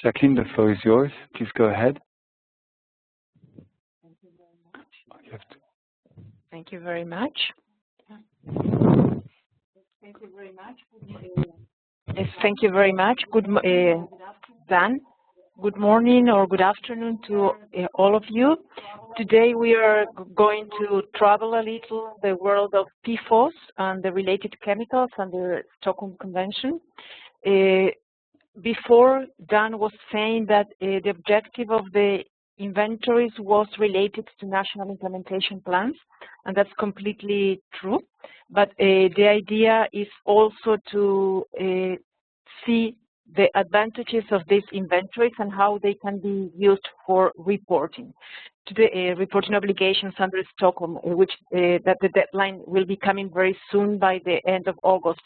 Jacqueline, the floor is yours. Please go ahead. Thank you very much. Thank you very much. Yes, thank you very much. Dan. Good morning or good afternoon to all of you. Today we are going to travel a little the world of PFOS and the related chemicals and the Stockholm Convention. Before, Dan was saying that the objective of the inventories was related to national implementation plans, and that's completely true. But the idea is also to see the advantages of these inventories and how they can be used for reporting to the reporting obligations under Stockholm, which that the deadline will be coming very soon by the end of August.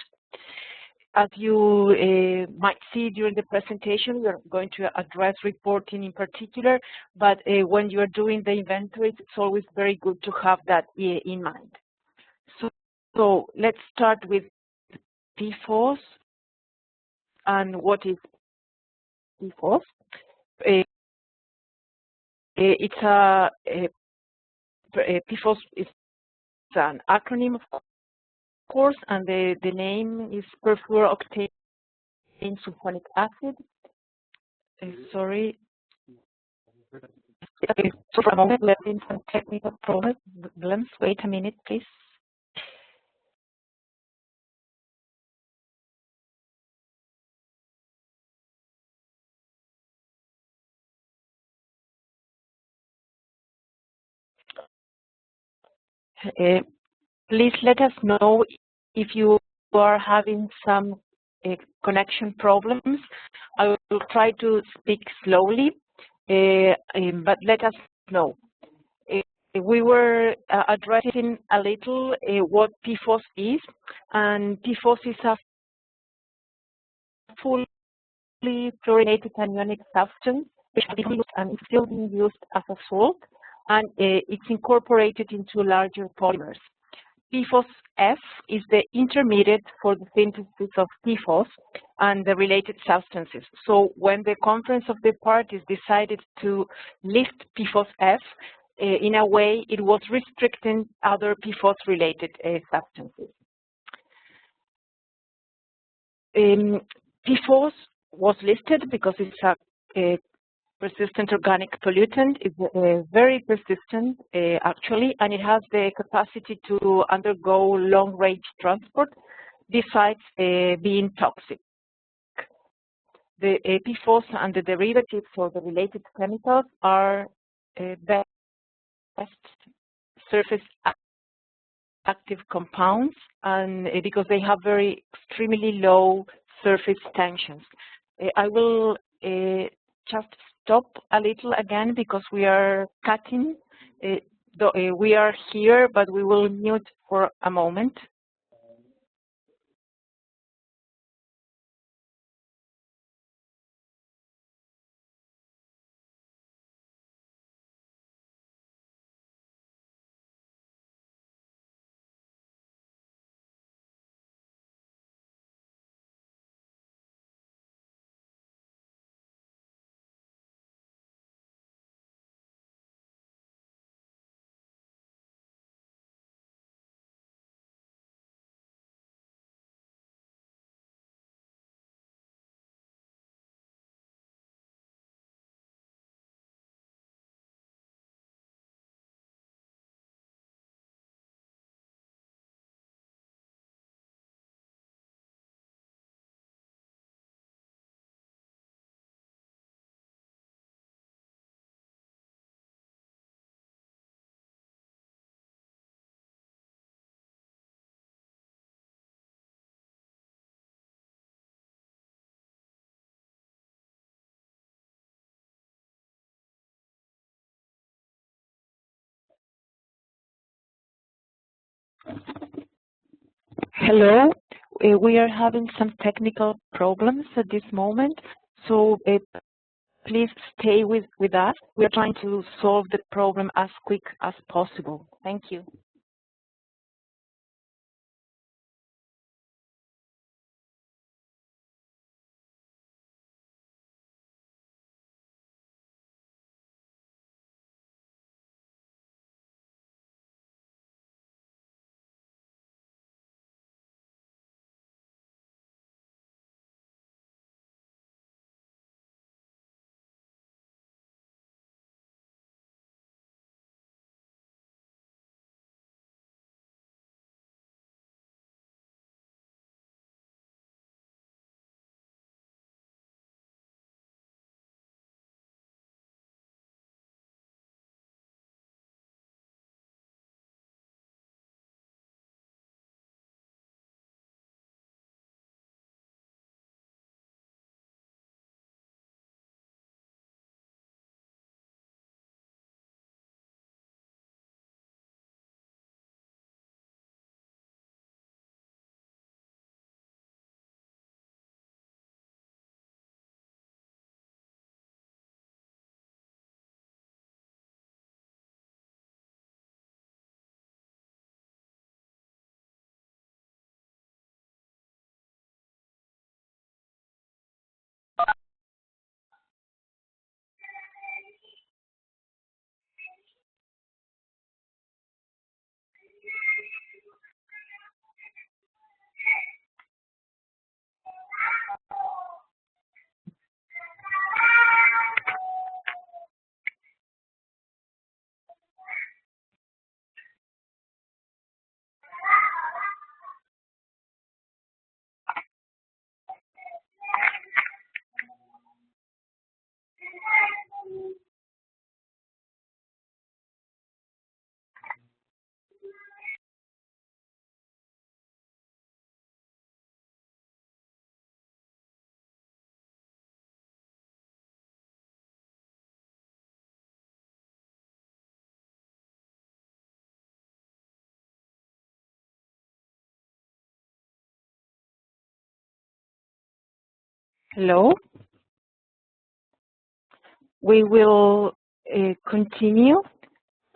As you might see during the presentation, we are going to address reporting in particular, but when you are doing the inventories, it's always very good to have that in mind. So let's start with PFOS. And what is PFOS? PFOS is an acronym, of course, and the name is perfluorooctane sulfonic acid. Sorry. So for a moment, let's in some technical problems. Wait a minute, please. Please let us know if you are having some connection problems. I will try to speak slowly, but let us know. We were addressing a little what PFOS is, and PFOS is a fully fluorinated anionic substance which is used and is still being used as a salt, and it's incorporated into larger polymers. PFOS-F is the intermediate for the synthesis of PFOS and the related substances. So when the Conference of the Parties decided to list PFOS-F, in a way it was restricting other PFOS-related substances. PFOS was listed because it's a persistent organic pollutant. It's very persistent, actually, and it has the capacity to undergo long-range transport besides being toxic. The PFOS and the derivatives or the related chemicals are best surface active compounds, and because they have very extremely low surface tensions. I will just stop a little again because we are cutting. We are here, but we will mute for a moment. Hello, we are having some technical problems at this moment, so please stay with us. We are trying to solve the problem as quick as possible. Thank you. Hello. We will continue.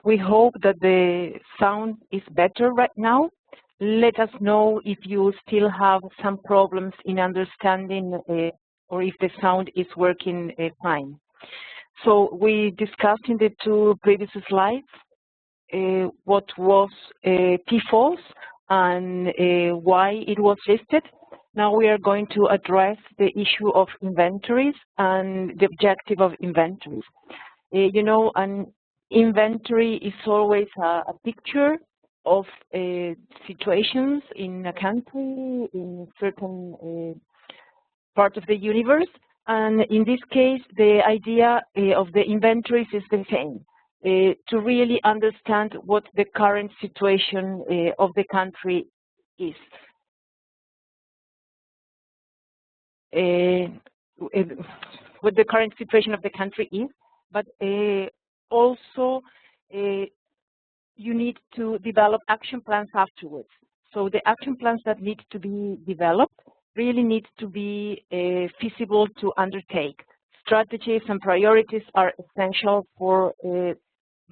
We hope that the sound is better right now. Let us know if you still have some problems in understanding or if the sound is working fine. So we discussed in the two previous slides what was PFOS and why it was listed. Now we are going to address the issue of inventories and the objective of inventories. You know, an inventory is always a picture of situations in a country, in certain part of the universe. And in this case, the idea of the inventories is the same, to really understand what the current situation of the country is. What the current situation of the country is, but also you need to develop action plans afterwards. So the action plans that need to be developed really need to be feasible to undertake. Strategies and priorities are essential for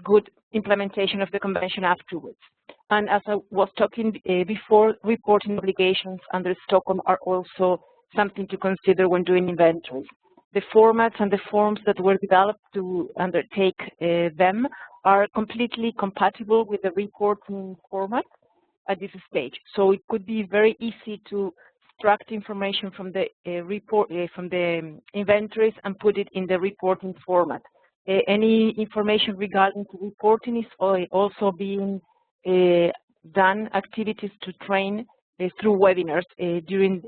good implementation of the convention afterwards. And as I was talking before, reporting obligations under Stockholm are also something to consider when doing inventories. The formats and the forms that were developed to undertake them are completely compatible with the reporting format at this stage. So it could be very easy to extract information from the inventories and put it in the reporting format. Any information regarding to reporting is also being done activities to train through webinars during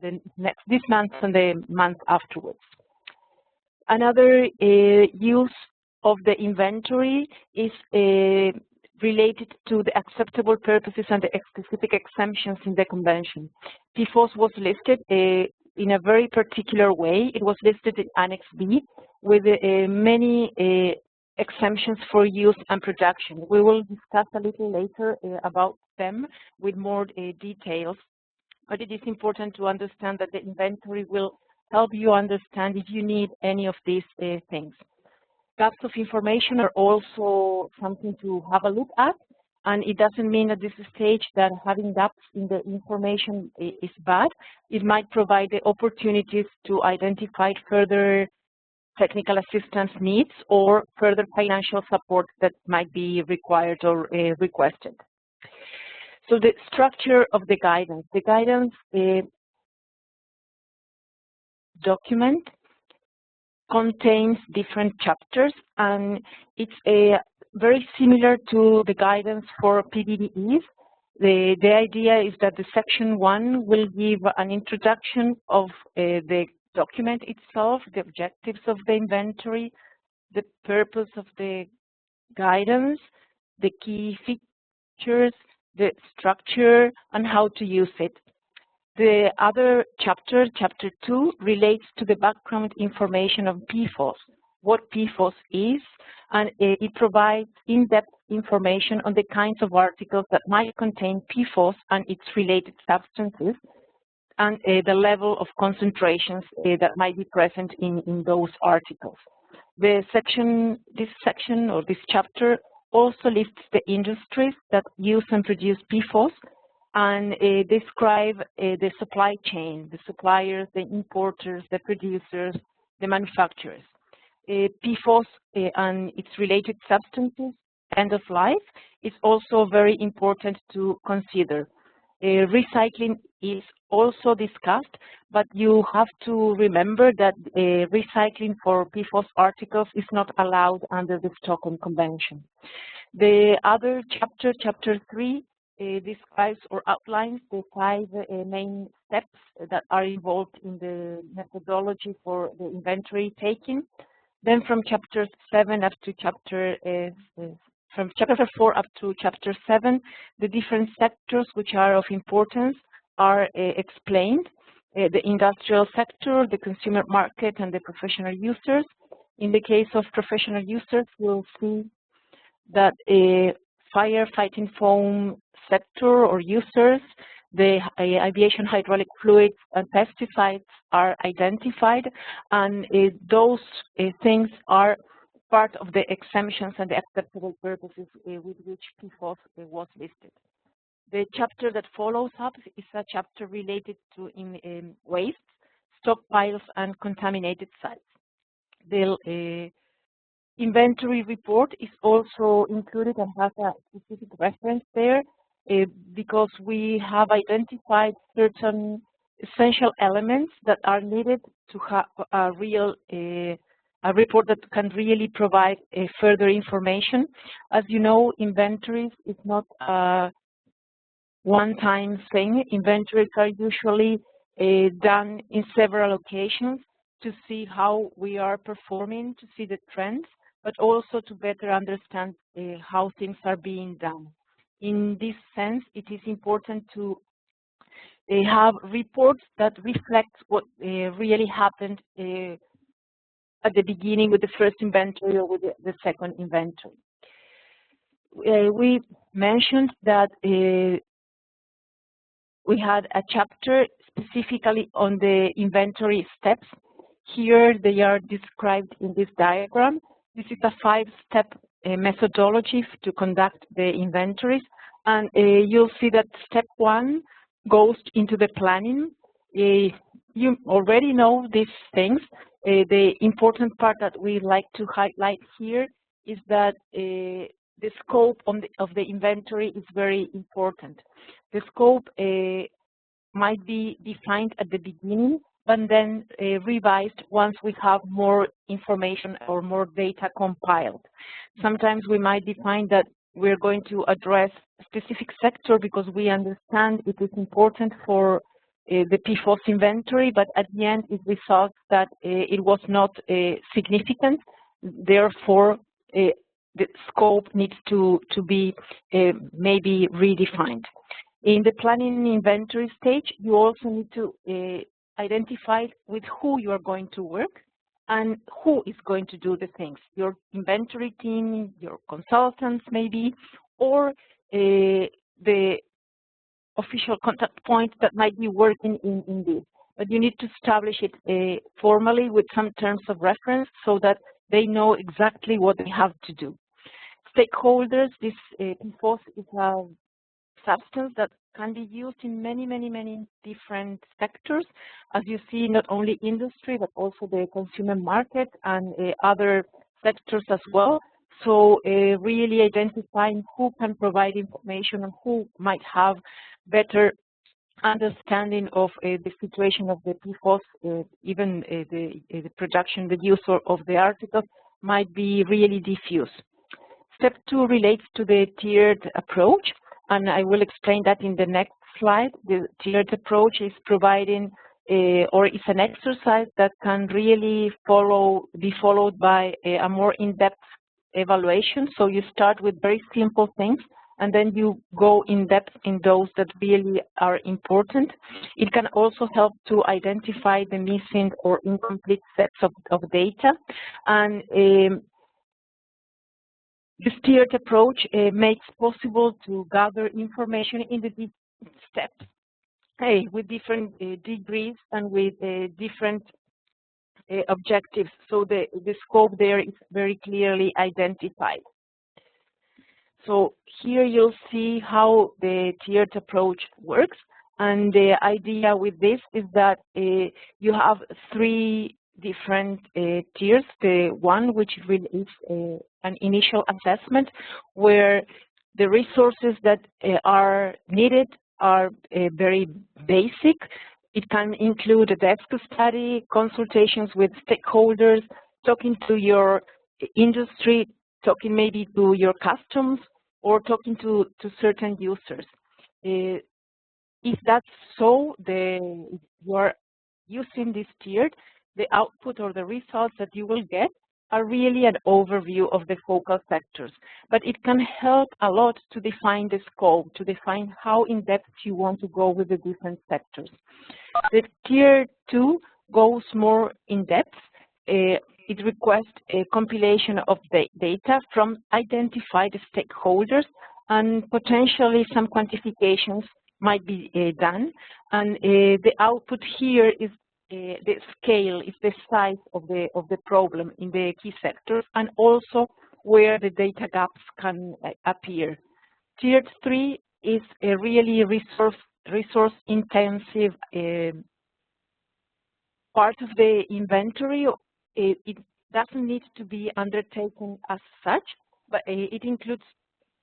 this month and the month afterwards. Another use of the inventory is related to the acceptable purposes and the specific exemptions in the convention. PFOS was listed in a very particular way. It was listed in Annex B with many exemptions for use and production. We will discuss a little later about them with more details, but it is important to understand that the inventory will help you understand if you need any of these things. Gaps of information are also something to have a look at, and it doesn't mean at this stage that having gaps in the information is bad. It might provide the opportunities to identify further technical assistance needs or further financial support that might be required or requested. So the structure of the guidance document contains different chapters, and it's very similar to the guidance for PDDEs. The idea is that the section 1 will give an introduction of the document itself, the objectives of the inventory, the purpose of the guidance, the key features, the structure, and how to use it. The other chapter, chapter 2, relates to the background information of PFOS, what PFOS is, and it provides in-depth information on the kinds of articles that might contain PFOS and its related substances, and the level of concentrations that might be present in those articles. This chapter also lists the industries that use and produce PFOS, and describe the supply chain, the suppliers, the importers, the producers, the manufacturers. PFOS and its related substances, end of life, is also very important to consider. Recycling is also discussed, but you have to remember that recycling for PFOS articles is not allowed under the Stockholm Convention. The other chapter, chapter 3, describes or outlines the 5 main steps that are involved in the methodology for the inventory taking. Then from chapter 7 up to from chapter 4 up to chapter 7, the different sectors which are of importance are explained. The industrial sector, the consumer market, and the professional users. In the case of professional users, we'll see that firefighting foam sector or users, the aviation hydraulic fluids and pesticides are identified, and those things are part of the exemptions and the acceptable purposes with which PFOS was listed. The chapter that follows up is a chapter related to waste, stockpiles, and contaminated sites. The inventory report is also included and has a specific reference there because we have identified certain essential elements that are needed to have a real a report that can really provide further information. As you know, inventories is not a one-time thing. Inventories are usually done in several occasions to see how we are performing, to see the trends, but also to better understand how things are being done. In this sense, it is important to have reports that reflect what really happened at the beginning with the first inventory or with the second inventory. We mentioned that we had a chapter specifically on the inventory steps. Here they are described in this diagram. This is a 5-step methodology to conduct the inventories, and you'll see that step 1 goes into the planning. You already know these things. The important part that we like to highlight here is that the scope of the inventory is very important. The scope might be defined at the beginning, but then revised once we have more information or more data compiled. Sometimes we might define that we're going to address a specific sector because we understand it is important for the PFOS inventory, but at the end it results that it was not significant. Therefore, the scope needs to be maybe redefined. In the planning inventory stage, you also need to identify with who you are going to work and who is going to do the things. Your inventory team, your consultants maybe, or the official contact point that might be working in this. But you need to establish it formally with some terms of reference so that they know exactly what they have to do. Stakeholders, this PFOS is a substance that can be used in many different sectors. As you see, not only industry, but also the consumer market and other sectors as well. So really identifying who can provide information and who might have better understanding of the situation of the PFOS, even the production, the use of the articles might be really diffuse. Step 2 relates to the tiered approach, and I will explain that in the next slide. The tiered approach is providing or is an exercise that can really be followed by a more in-depth evaluation. So you start with very simple things, and then you go in depth in those that really are important. It can also help to identify the missing or incomplete sets of data. And this tiered approach makes possible to gather information in the different steps with different degrees and with different objectives. So the scope there is very clearly identified. So here you'll see how the tiered approach works. And the idea with this is that you have 3 different tiers. The one which really is an initial assessment where the resources that are needed are very basic. It can include a desk study, consultations with stakeholders, talking to your industry, talking maybe to your customs, or talking to certain users. If that's so, you are using this tiered, the output or the results that you will get are really an overview of the focal sectors. But it can help a lot to define the scope, to define how in-depth you want to go with the different sectors. The tier 2 goes more in-depth. It requests a compilation of the data from identified stakeholders and potentially some quantifications might be done, and the output here is the scale, is the size of the problem in the key sectors, and also where the data gaps can appear. Tier 3 is a really resource intensive part of the inventory. It doesn't need to be undertaken as such, but it includes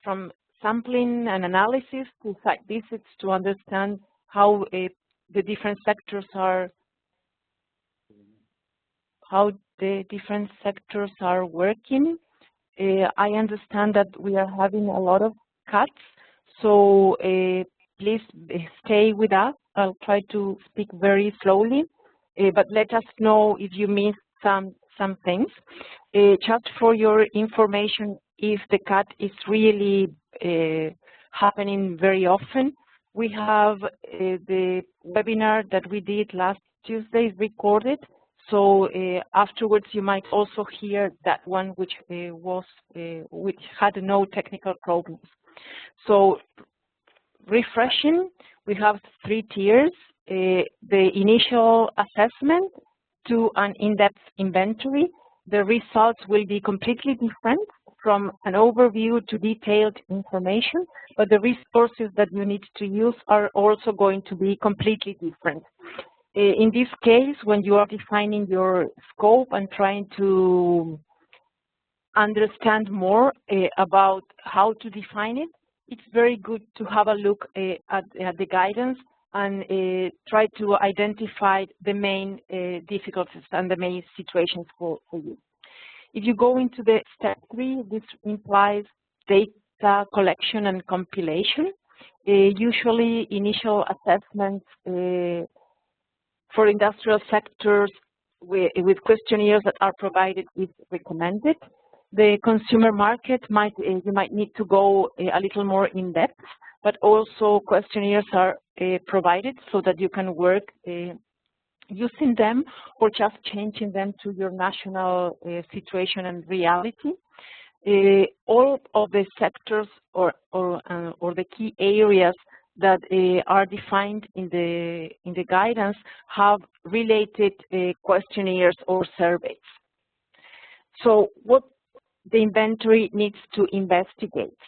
from sampling and analysis to site visits to understand how the different sectors are working. I understand that we are having a lot of cuts, so please stay with us. I'll try to speak very slowly, but let us know if you miss some things. Just for your information, if the cut is really happening very often, we have the webinar that we did last Tuesday recorded. So afterwards, you might also hear that one, which had no technical problems. So refreshing, we have 3 tiers: the initial assessment to an in-depth inventory. The results will be completely different from an overview to detailed information, but the resources that you need to use are also going to be completely different. In this case, when you are defining your scope and trying to understand more about how to define it, it's very good to have a look at the guidance and try to identify the main difficulties and the main situations for you. If you go into the step 3, this implies data collection and compilation. Usually initial assessments for industrial sectors with questionnaires that are provided is recommended. The consumer market you might need to go a little more in depth, but also questionnaires are provided so that you can work using them or just changing them to your national situation and reality. All of the sectors or the key areas that are defined in the guidance have related questionnaires or surveys. So what the inventory needs to investigate?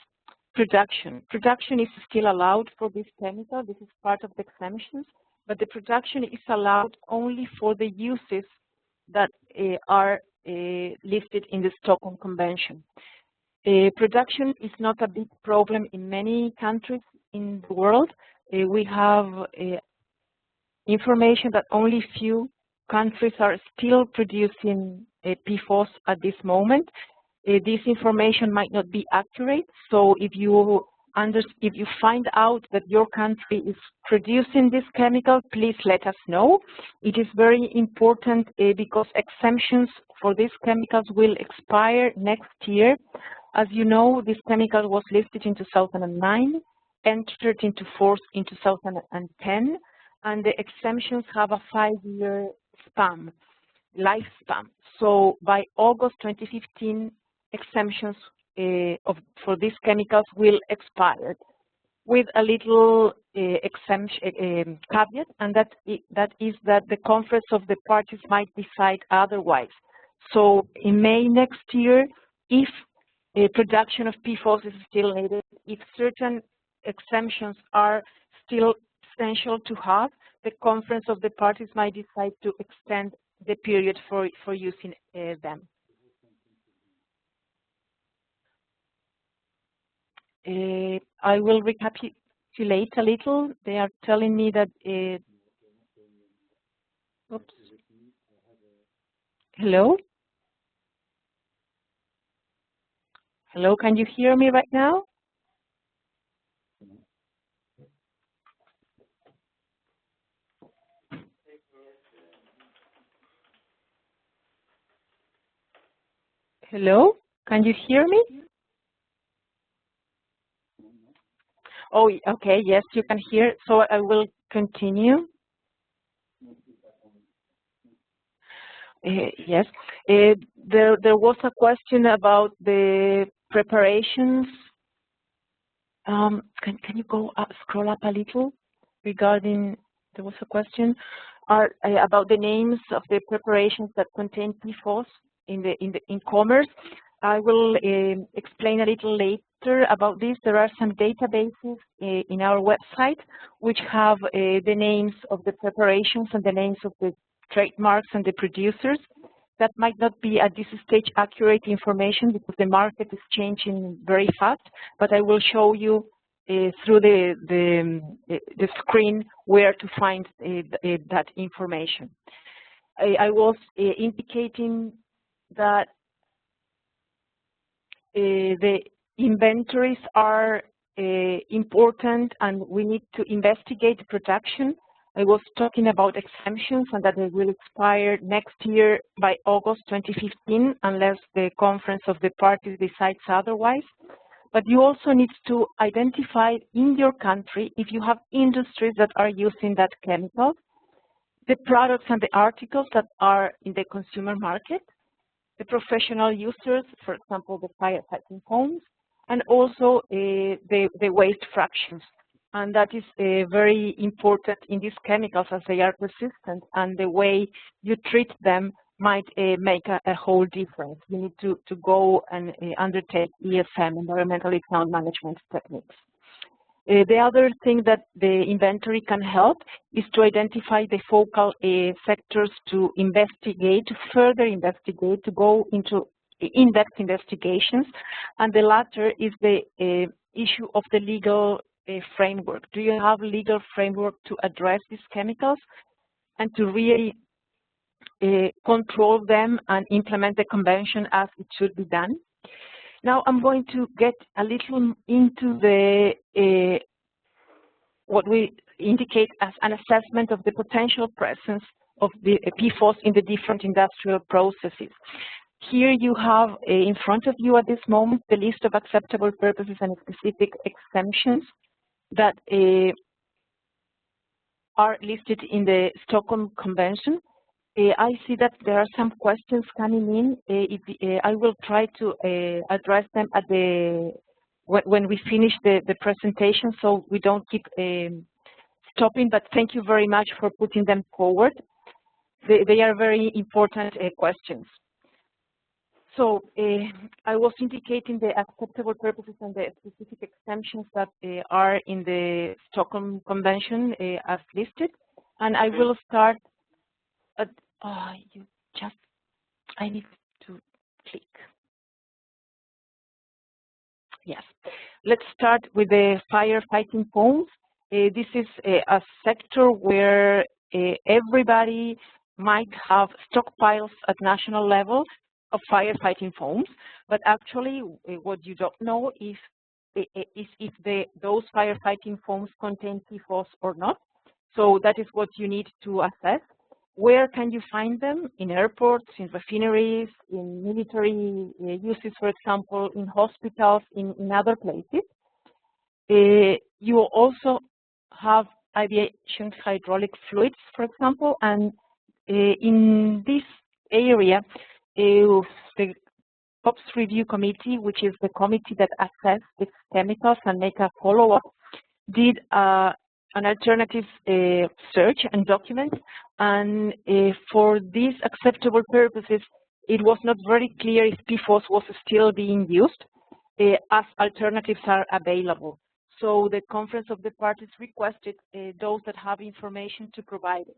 Production. Production is still allowed for this chemical. This is part of the exemptions, but the production is allowed only for the uses that are listed in the Stockholm Convention. Production is not a big problem in many countries in the world. We have information that only few countries are still producing PFOS at this moment. This information might not be accurate, so if you find out that your country is producing this chemical, please let us know. It is very important because exemptions for these chemicals will expire next year. As you know, this chemical was listed in 2009, entered into force in 2010, and the exemptions have a 5-year lifespan. So by August 2015, exemptions for these chemicals will expire, with a little exemption caveat, and that is that the conference of the parties might decide otherwise. So in May next year, if production of PFOS is still needed, if certain exemptions are still essential to have, the conference of the parties might decide to extend the period for using them. I will recapitulate a little. They are telling me that, oops. Hello? Hello, can you hear me right now? Hello, can you hear me? Oh, okay, yes, you can hear. So I will continue. Yes, there was a question about the preparations. Can you go up, scroll up a little? regarding, there was a question, are about the names of the preparations that contain PFOS in commerce. I will explain a little later about this. There are some databases in our website which have the names of the preparations and the names of the trademarks and the producers. That might not be at this stage accurate information because the market is changing very fast, but I will show you through the screen where to find that information. I was indicating that the inventories are important and we need to investigate production. I was talking about exemptions and that they will expire next year by August 2015 unless the Conference of the Parties decides otherwise. But you also need to identify in your country if you have industries that are using that chemical, the products and the articles that are in the consumer market, the professional users, for example, the firefighting foams, and also the waste fractions. And that is very important in these chemicals as they are persistent, and the way you treat them might make a whole difference. You need to go and undertake ESM, environmentally sound management techniques. The other thing that the inventory can help is to identify the focal sectors to investigate, to further investigate, to go into in-depth investigations. And the latter is the issue of the legal framework. Do you have legal framework to address these chemicals and to really control them and implement the convention as it should be done? Now I'm going to get a little into the what we indicate as an assessment of the potential presence of the PFOS in the different industrial processes. Here you have in front of you at this moment the list of acceptable purposes and specific exemptions that are listed in the Stockholm Convention. I see that there are some questions coming in. I will try to address them at when we finish the presentation, so we don't keep stopping, but thank you very much for putting them forward. They are very important questions. So I was indicating the acceptable purposes and the specific exemptions that are in the Stockholm Convention as listed. And I will start at, I need to click. Yes, let's start with the firefighting foams. This is a sector where everybody might have stockpiles at national level of firefighting foams, but actually what you don't know is if those firefighting foams contain PFOS or not. So that is what you need to assess. Where can you find them? In airports, in refineries, in military uses, for example, in hospitals, in other places. You also have aviation hydraulic fluids, for example, and in this area, the POPs Review Committee, which is the committee that assesses these chemicals and make a follow-up, did an alternative search and document. And for these acceptable purposes, it was not very clear if PFOS was still being used as alternatives are available. So the Conference of the Parties requested those that have information to provide it.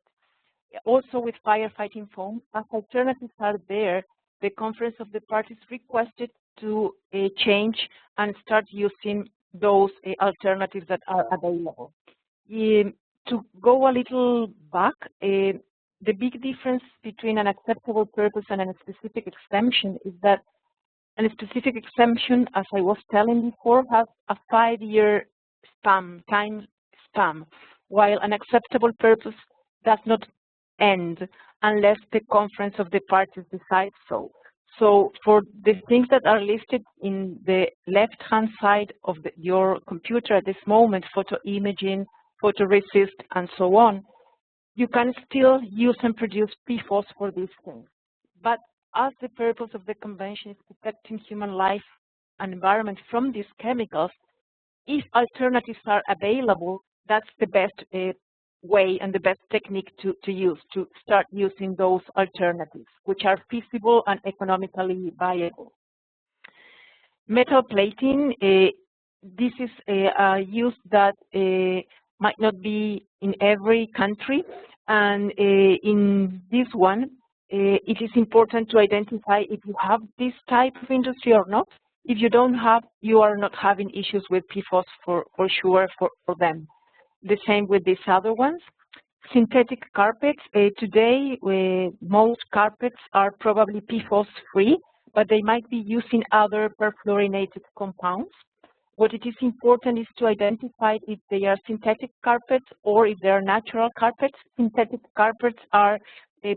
Also with firefighting foam, as alternatives are there, the Conference of the Parties requested to change and start using those alternatives that are available. To go a little back, the big difference between an acceptable purpose and a specific exemption is that a specific exemption, as I was telling before, has a 5-year time span, while an acceptable purpose does not end unless the Conference of the Parties decides so. So for the things that are listed in the left-hand side of your computer at this moment, photo imaging, photoresist, and so on, you can still use and produce PFOS for these things. But as the purpose of the convention is protecting human life and environment from these chemicals, if alternatives are available, that's the best way and the best technique to use, to start using those alternatives, which are feasible and economically viable. Metal plating, this is a use that might not be in every country, and in this one, it is important to identify if you have this type of industry or not. If you don't have, you are not having issues with PFOS for sure for them. The same with these other ones. Synthetic carpets, today most carpets are probably PFOS free, but they might be using other perfluorinated compounds. What it is important is to identify if they are synthetic carpets or if they are natural carpets. Synthetic carpets are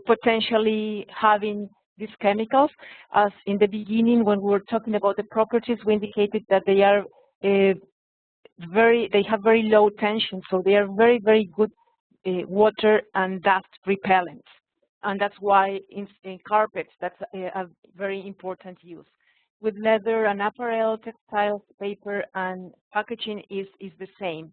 potentially having these chemicals. As in the beginning, when we were talking about the properties, we indicated that they are they have very low tension, so they are very, very good water and dust repellents. And that's why in carpets, that's a very important use. With leather and apparel, textiles, paper, and packaging is the same.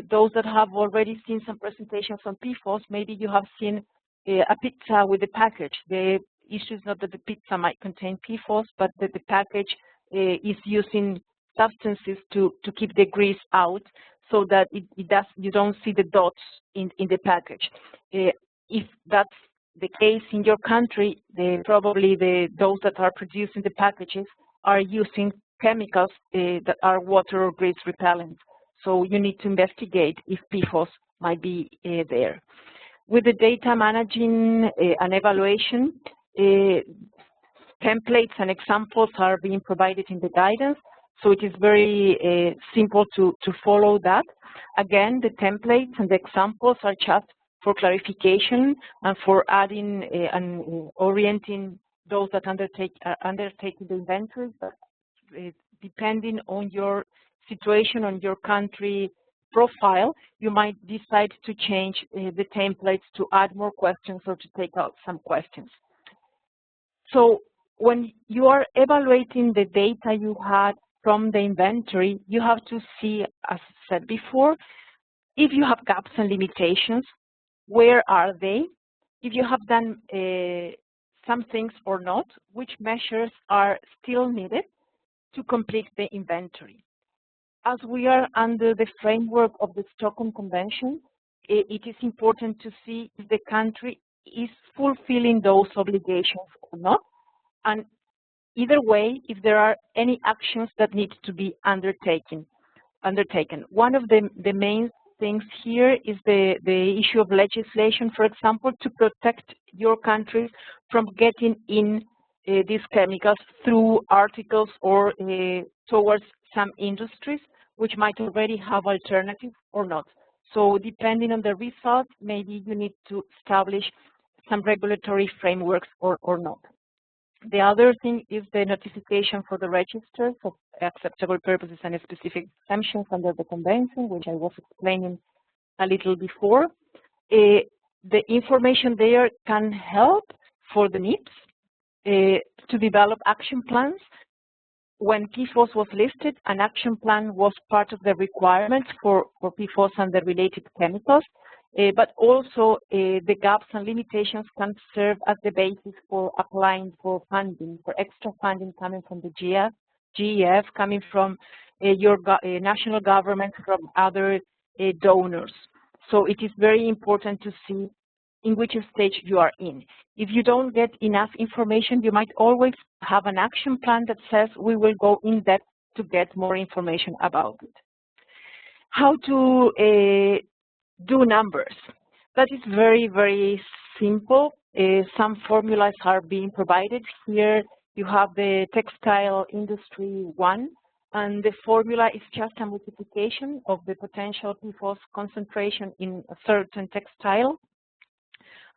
Those that have already seen some presentations on PFOS, maybe you have seen a pizza with the package. The issue is not that the pizza might contain PFOS, but that the package is using substances to keep the grease out, so that you don't see the dots in the package. If that's the case in your country, probably those that are producing the packages are using chemicals that are water or grease repellent. So you need to investigate if PFOS might be there. With the data managing and evaluation, templates and examples are being provided in the guidance. So it is very simple to follow that. Again, the templates and the examples are just for clarification and for adding and orienting those that are undertaking the inventories. But depending on your situation, on your country profile, you might decide to change the templates to add more questions or to take out some questions. So when you are evaluating the data you had from the inventory, you have to see, as said before, if you have gaps and limitations, where are they? If you have done some things or not, which measures are still needed to complete the inventory? As we are under the framework of the Stockholm Convention, it is important to see if the country is fulfilling those obligations or not, and either way, if there are any actions that need to be undertaken. One of the main things here is the issue of legislation, for example, to protect your country from getting in these chemicals through articles or towards some industries which might already have alternatives or not. So depending on the result, maybe you need to establish some regulatory frameworks or not. The other thing is the notification for the register for acceptable purposes and specific exemptions under the convention, which I was explaining a little before. The information there can help for the NIPS to develop action plans. When PFOS was listed, an action plan was part of the requirements for PFOS and the related chemicals. But also the gaps and limitations can serve as the basis for applying for funding, for extra funding coming from the GEF, coming from your national government, from other donors. So it is very important to see in which stage you are in. If you don't get enough information, you might always have an action plan that says we will go in depth to get more information about it. How to do numbers. That is very, very simple. Some formulas are being provided. Here you have the textile industry 1, and the formula is just a multiplication of the potential PFOS concentration in a certain textile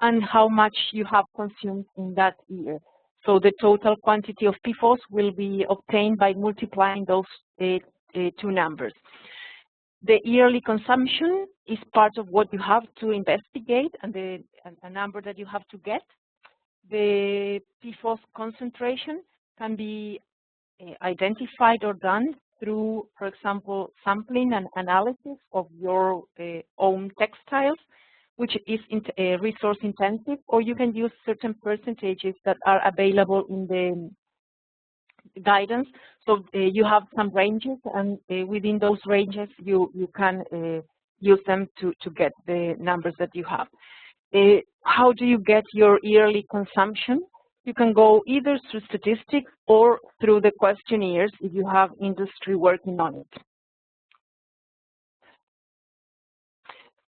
and how much you have consumed in that year. So the total quantity of PFOS will be obtained by multiplying those two numbers. The yearly consumption is part of what you have to investigate and a number that you have to get. The PFOS concentration can be identified or done through, for example, sampling and analysis of your own textiles, which is resource intensive, or you can use certain percentages that are available in the guidance. So you have some ranges, and within those ranges, you can use them to get the numbers that you have. How do you get your yearly consumption? You can go either through statistics or through the questionnaires if you have industry working on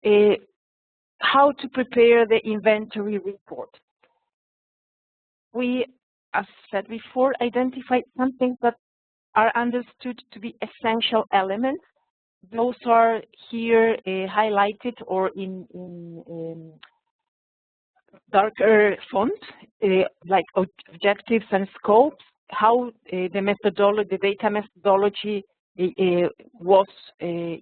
it. How to prepare the inventory report? We, as said before, identify some things that are understood to be essential elements. Those are here highlighted or in darker font, like objectives and scopes, how the methodology, the data methodology was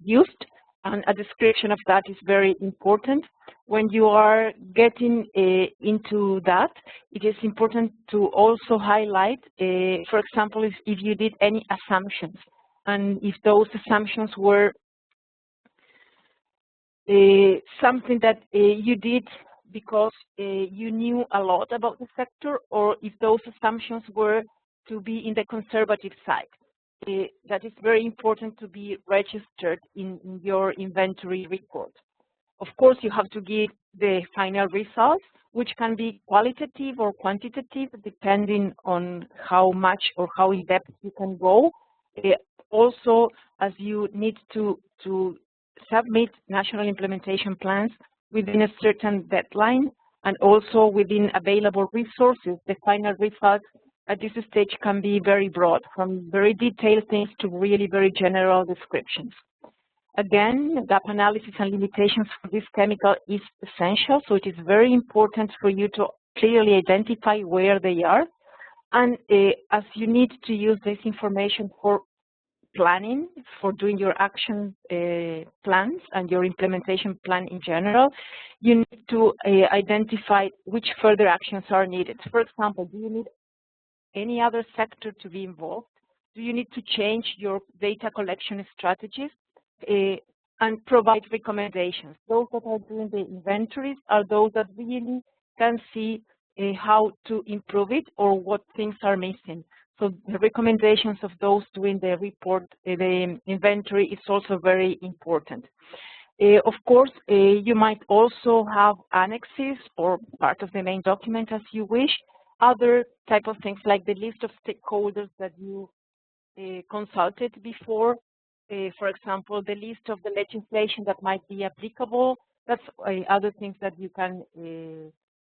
used, and a description of that is very important. When you are getting into that, it is important to also highlight, for example, if you did any assumptions, and if those assumptions were something that you did because you knew a lot about the sector, or if those assumptions were to be in the conservative side. That is very important to be registered in your inventory report. Of course, you have to give the final results, which can be qualitative or quantitative, depending on how much or how in depth you can go. Also, as you need to submit national implementation plans within a certain deadline, and also within available resources, the final results at this stage can be very broad, from very detailed things to really very general descriptions. Again, gap analysis and limitations for this chemical is essential, so it is very important for you to clearly identify where they are. And as you need to use this information for planning, for doing your action plans and your implementation plan in general, you need to identify which further actions are needed. For example, do you need any other sector to be involved? Do you need to change your data collection strategies? And provide recommendations. Those that are doing the inventories are those that really can see how to improve it or what things are missing. So the recommendations of those doing the report, the inventory, is also very important. Of course, you might also have annexes or part of the main document as you wish. Other type of things like the list of stakeholders that you consulted before. For example, the list of the legislation that might be applicable. That's other things that you can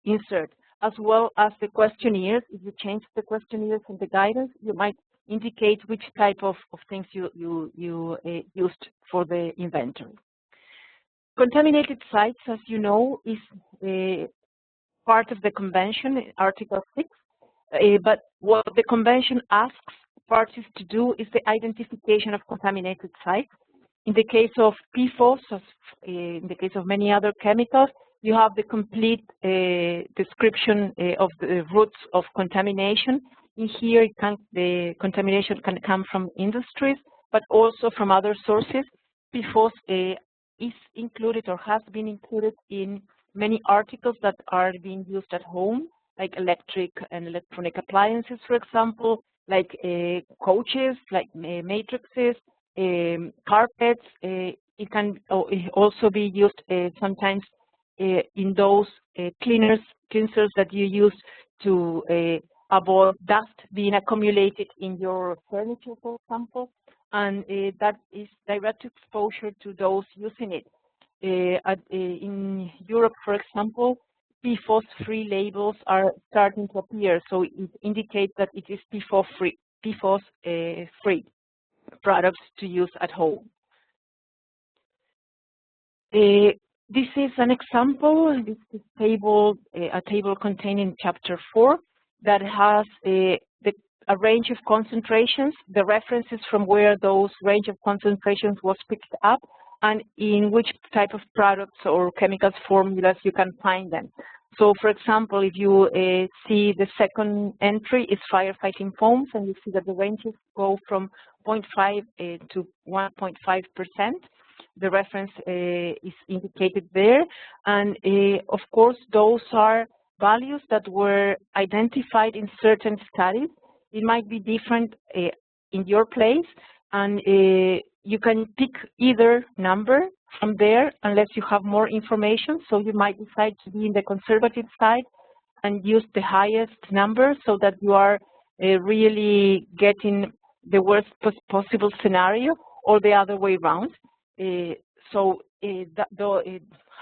insert, as well as the questionnaires. If you change the questionnaires and the guidance, you might indicate which type of things you used for the inventory. Contaminated sites, as you know, is part of the convention, Article 6. But what the convention asks parties to do is the identification of contaminated sites. In the case of PFOS, as in the case of many other chemicals, you have the complete description of the routes of contamination. In here, the contamination can come from industries, but also from other sources. PFOS is included or has been included in many articles that are being used at home, like electric and electronic appliances, for example, like coaches, like matrices, carpets. It can also be used sometimes in those cleansers that you use to avoid dust being accumulated in your furniture, for example, and that is direct exposure to those using it. In Europe, for example, PFOS-free labels are starting to appear, so it indicates that it is PFOS-free products to use at home. This is an example. This is a table containing Chapter 4 that has a range of concentrations, the references from where those range of concentrations was picked up, and in which type of products or chemicals formulas you can find them. So, for example, if you see the second entry is firefighting foams, and you see that the ranges go from 0.5 to 1.5%. The reference is indicated there. And of course, those are values that were identified in certain studies. It might be different in your place, and you can pick either number from there unless you have more information. So you might decide to be in the conservative side and use the highest number so that you are really getting the worst possible scenario, or the other way around.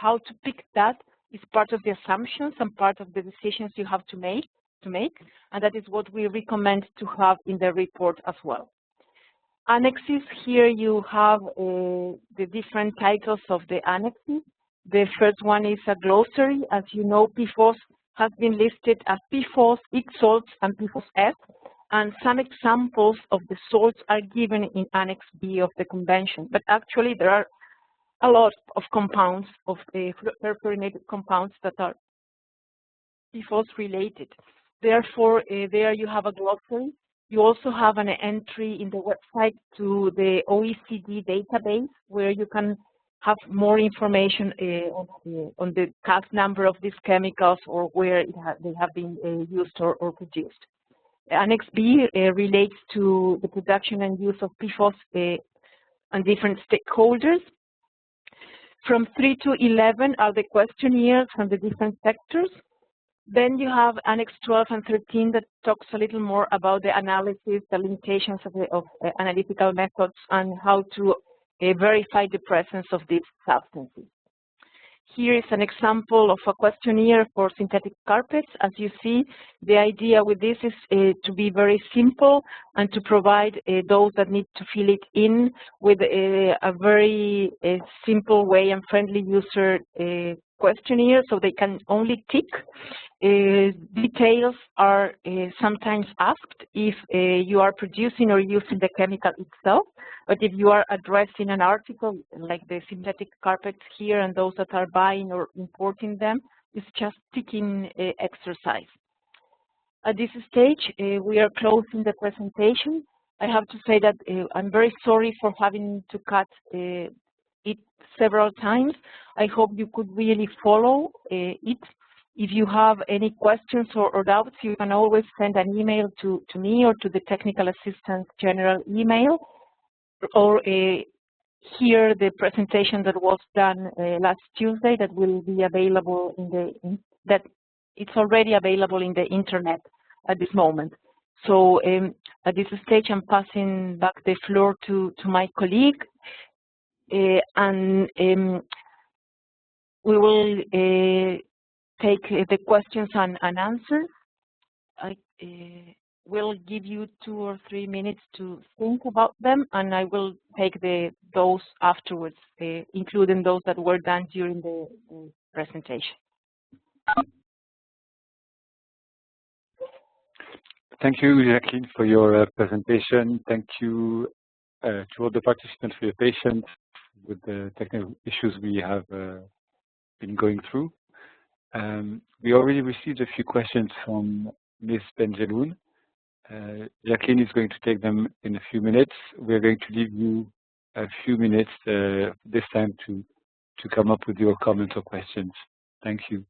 How to pick that is part of the assumptions and part of the decisions you have to make, and that is what we recommend to have in the report as well. Annexes, here you have the different titles of the annexes. The first one is a glossary. As you know, PFOS has been listed as PFOS, X salts, and PFOS-S, and some examples of the salts are given in Annex B of the Convention. But actually, there are a lot of compounds, of the perfluorinated compounds that are PFOS related. Therefore, there you have a glossary. You also have an entry in the website to the OECD database where you can have more information on the CAS number of these chemicals or where they have been used or produced. Annex B relates to the production and use of PFOS and different stakeholders. From 3 to 11 are the questionnaires from the different sectors. Then you have Annex 12 and 13 that talks a little more about the analysis, the limitations of analytical methods, and how to verify the presence of these substances. Here is an example of a questionnaire for synthetic carpets. As you see, the idea with this is to be very simple and to provide those that need to fill it in with a very simple way and friendly user questionnaire, so they can only tick. Details are sometimes asked if you are producing or using the chemical itself, but if you are addressing an article like the synthetic carpets here and those that are buying or importing them, it's just ticking exercise. At this stage, we are closing the presentation. I have to say that I'm very sorry for having to cut it several times. I hope you could really follow it. If you have any questions or doubts, you can always send an email to me or to the technical assistant general email, or hear the presentation that was done last Tuesday that will be available it's already available in the internet at this moment. So at this stage, I'm passing back the floor to my colleague, and we will take the questions and answers. I will give you 2 or 3 minutes to think about them, and I will take those afterwards, including those that were done during the presentation. Thank you, Jacqueline, for your presentation. Thank you to all the participants for your patience with the technical issues we have been going through. We already received a few questions from Ms. Benjeloun. Jacqueline is going to take them in a few minutes. We're going to leave you a few minutes this time to come up with your comments or questions. Thank you.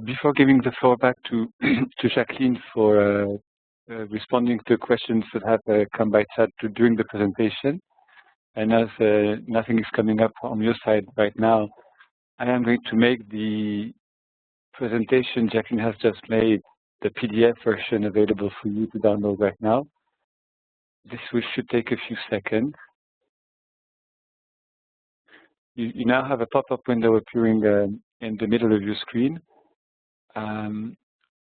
Before giving the floor back to to Jacqueline for responding to questions that have come by chat during the presentation, and as nothing is coming up on your side right now, I am going to make the presentation Jacqueline has just made, the PDF version, available for you to download right now. This should take a few seconds. You now have a pop-up window appearing in the middle of your screen, on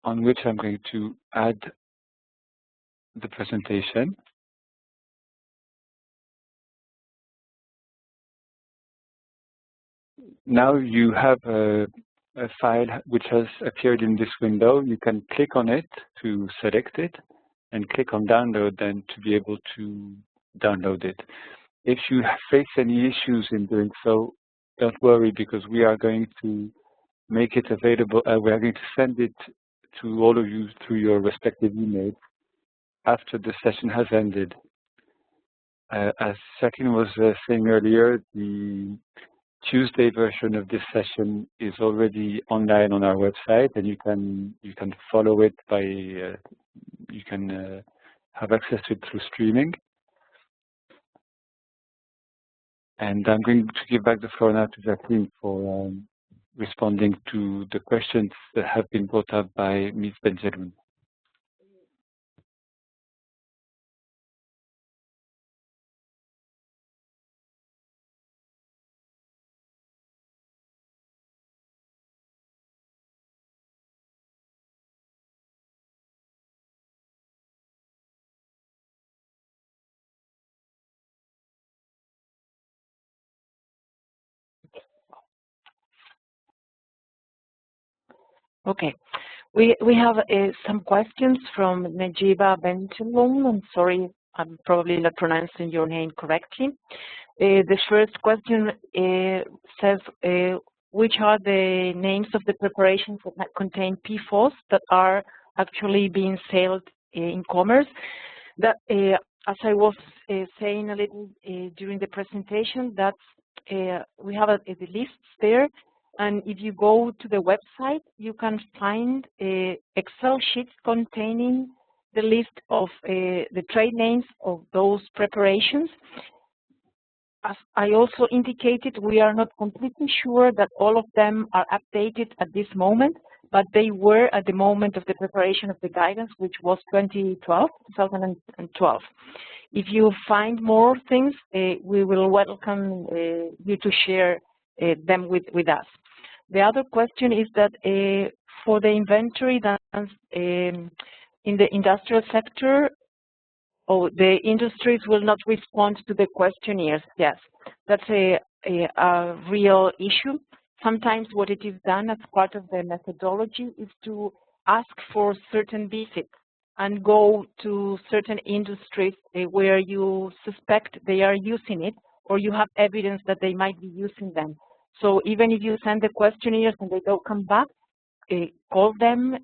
which I'm going to add the presentation. Now you have a file which has appeared in this window. You can click on it to select it and click on download then to be able to download it. If you face any issues in doing so, don't worry, because we are going to make it available. We are going to send it to all of you through your respective emails after the session has ended. As Jacqueline was saying earlier, the Tuesday version of this session is already online on our website, and you can follow it by you can have access to it through streaming. And I'm going to give back the floor now to Jacqueline for responding to the questions that have been brought up by Ms. Benjamin. Okay, we have some questions from Najiba Bentelum. I'm sorry, I'm probably not pronouncing your name correctly. The first question says, which are the names of the preparations that contain PFOS that are actually being sold in commerce? That, as I was saying a little during the presentation, that we have the lists there. And if you go to the website, you can find Excel sheets containing the list of the trade names of those preparations. As I also indicated, we are not completely sure that all of them are updated at this moment, but they were at the moment of the preparation of the guidance, which was 2012. If you find more things, we will welcome you to share them with us. The other question is that for the inventory that in the industrial sector, the industries will not respond to the questionnaires. Yes, that's a real issue. Sometimes what it is done as part of the methodology is to ask for certain visits and go to certain industries where you suspect they are using it, or you have evidence that they might be using them. So even if you send the questionnaires and they don't come back, call them,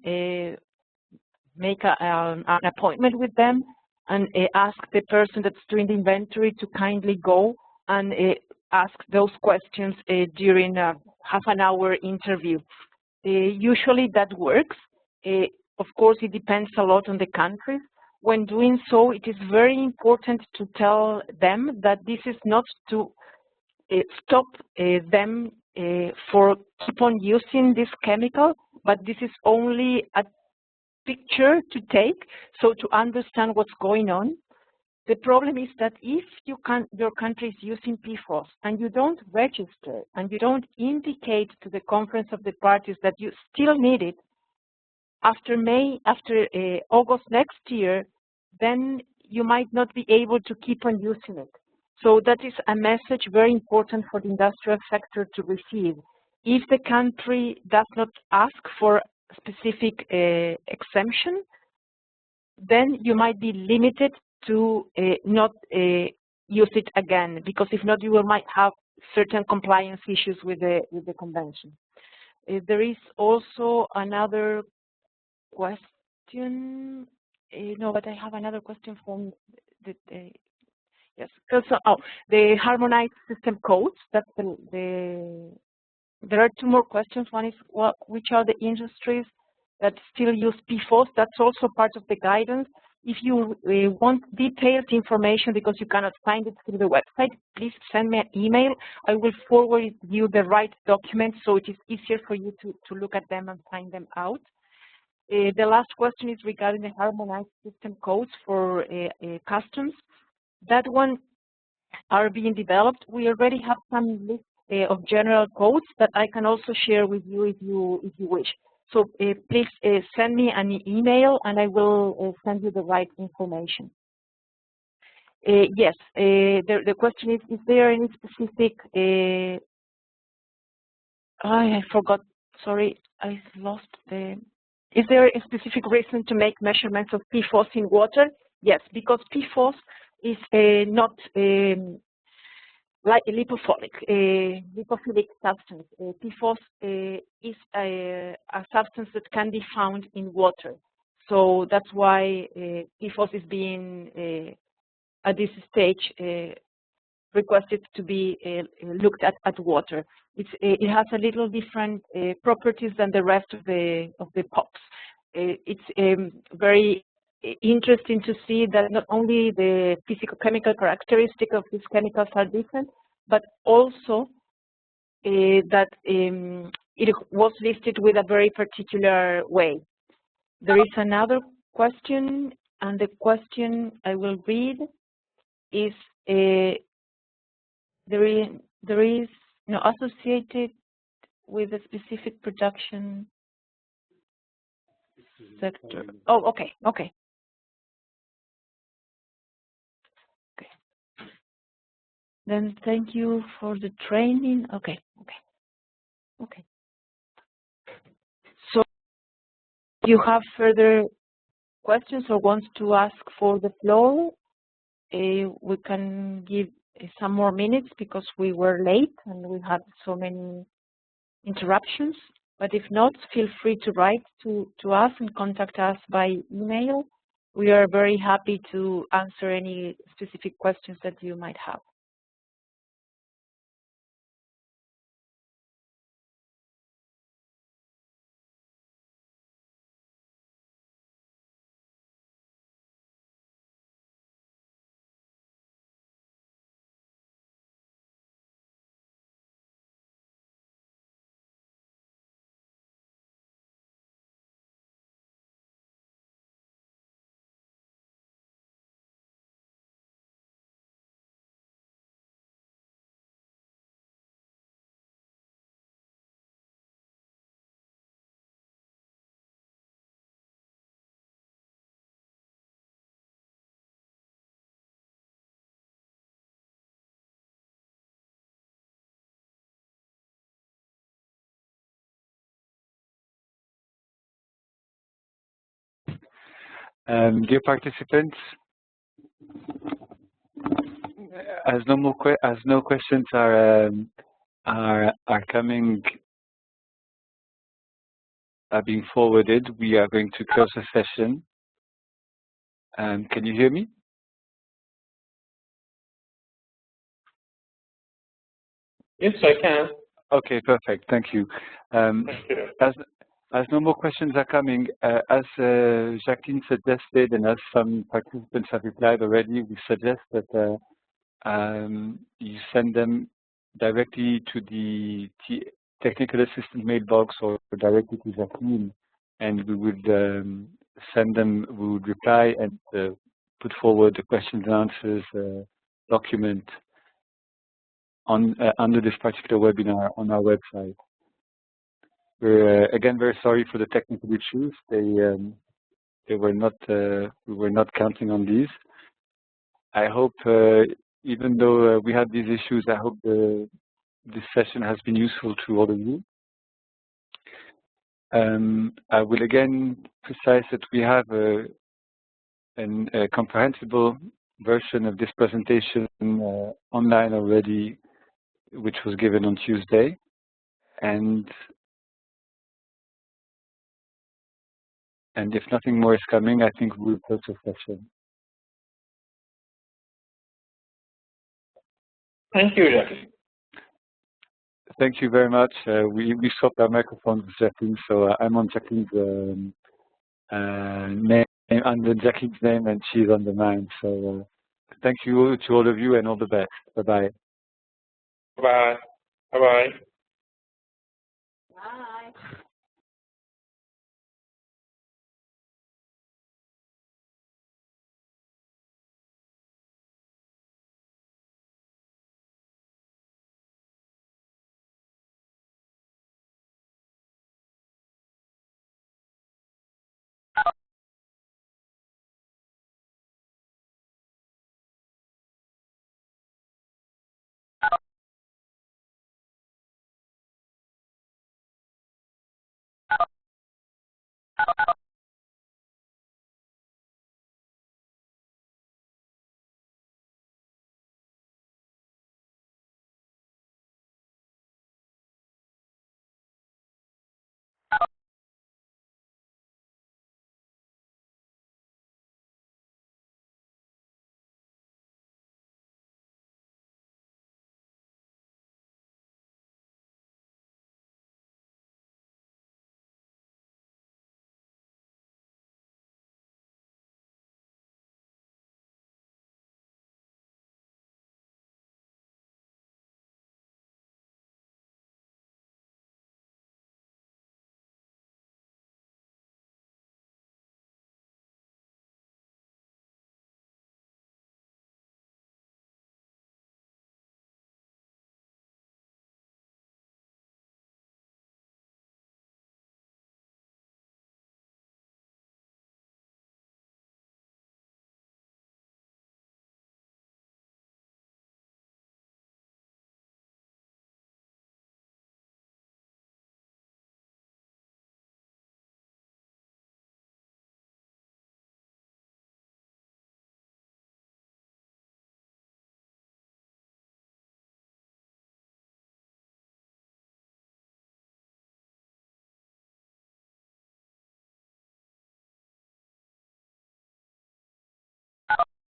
make an appointment with them, and ask the person that's doing the inventory to kindly go and ask those questions during a half-an-hour interview. Usually that works. Of course, it depends a lot on the countries. When doing so, it is very important to tell them that this is not to stop them for keep on using this chemical, but this is only a picture to take, so to understand what's going on. The problem is that if your country is using PFOS and you don't register and you don't indicate to the Conference of the Parties that you still need it, after August next year, then you might not be able to keep on using it. So that is a message very important for the industrial sector to receive. If the country does not ask for specific exemption, then you might be limited to not use it again, because if not, you might have certain compliance issues with the convention. There is also another question. No, but I have another question from the yes. So, the harmonized system codes. That's the There are two more questions. One is, which are the industries that still use PFOS? That's also part of the guidance. If you want detailed information because you cannot find it through the website, please send me an email. I will forward you the right documents so it is easier for you to look at them and find them out. The last question is regarding the harmonized system codes for customs. That one are being developed. We already have some list of general codes that I can also share with you if you wish. So please send me an email and I will send you the right information. Yes, the question is there any specific, I forgot, sorry, I lost the, is there a specific reason to make measurements of PFOS in water? Yes, because PFOS is not like a lipophilic substance. PFOS is a substance that can be found in water. So that's why PFOS is being, at this stage, requested to be looked at water. It has a little different properties than the rest of the POPs. It's very interesting to see that not only the physicochemical characteristics of these chemicals are different, but also that it was listed with a very particular way. There is another question, and the question I will read is there is no associated with a specific production sector. Oh, okay. Then thank you for the training. Okay. So if you have further questions or want to ask for the floor, we can give some more minutes because we were late and we had so many interruptions. But if not, feel free to write to us and contact us by email. We are very happy to answer any specific questions that you might have. Dear participants, as no questions are being forwarded, we are going to close the session. Can you hear me? Yes, I can. Okay, perfect. Thank you. Thank you. As no more questions are coming, as Jacqueline suggested, and as some participants have replied already, we suggest that you send them directly to the technical assistant mailbox or directly to Jacqueline, and we would send them, we would reply and put forward the questions and answers document on under this particular webinar on our website. We're again very sorry for the technical issues. They were not we were not counting on these. I hope even though we had these issues, I hope this session has been useful to all of you. I will again precise that we have a comprehensible version of this presentation online already, which was given on Tuesday, and if nothing more is coming, I think we'll close the session. Thank you, Jacqueline. Thank you very much. We swapped our microphones with Jacqueline, so I'm on Jacqueline's name, under Jacqueline's name, and she's under mine. So thank you to all of you, and all the best. Bye-bye. Bye. Bye-bye. Bye.